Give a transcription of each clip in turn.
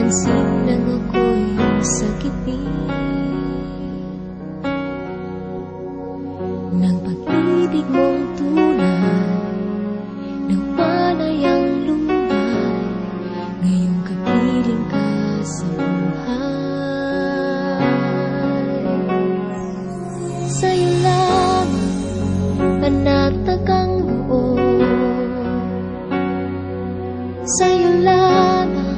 napansin nang ako'y sakitin ng pag-ibig mong tunay, nawalay ang lumbay, ngayong kapiling ka sa buhay. Sa'yo lamang panatag ang loob, sa'yo lamang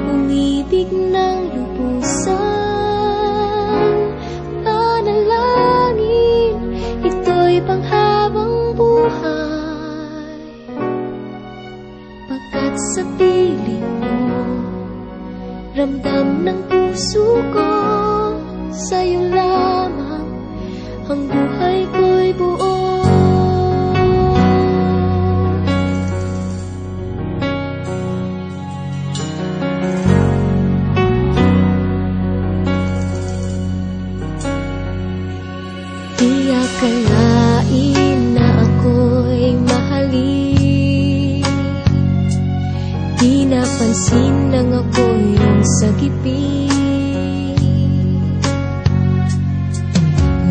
umibig ng lubusan. Panalangin, ito'y panghabang buhay, pagkat sa piling mo ramdam ng puso ko, sa'yo lamang ang buhay ko'y buo. Di akalain na ako'y mahalin, di napansin nang ako'y sagipin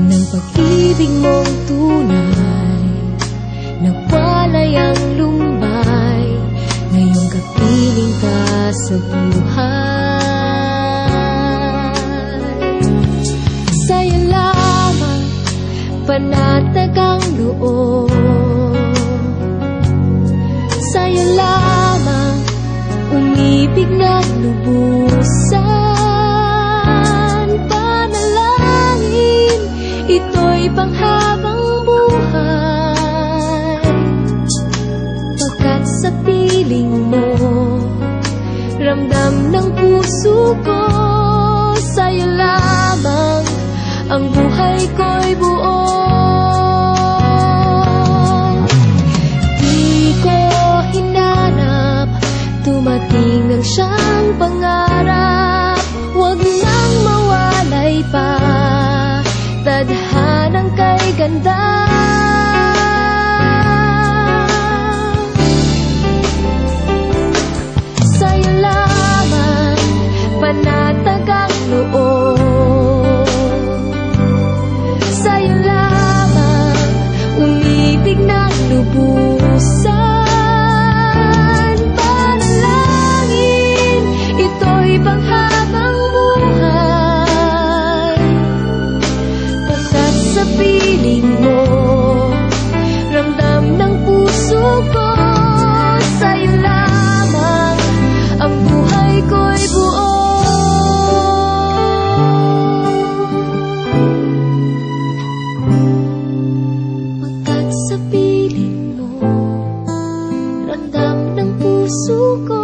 ng pag-ibig mong tunay, nawalay ang lumbay, ngayong kapiling ka sa buhay. Sa'yo lamang panatag ang loob, sa'yo lamang umibig ng lubusan. Panalangin, ito'y panghabang buhay, pagkat sa piling mo ramdam ng puso ko, sa'yo lamang ang buhay ko'y buo. Di ko hinanap, dumating ang siyang pangarap, huwag nang mawalay pa, tadhanang kay ganda. Sa'yo lamang panatag ang loob, sa'yo lamang umibig ng lubusan. Panalangin, ito'y panghabang buhay, pagkat sa piling mo ramdam ng puso ko, sa'yo lamang ang buhay ko'y buo. Sa piling mo ramdam ng puso ko,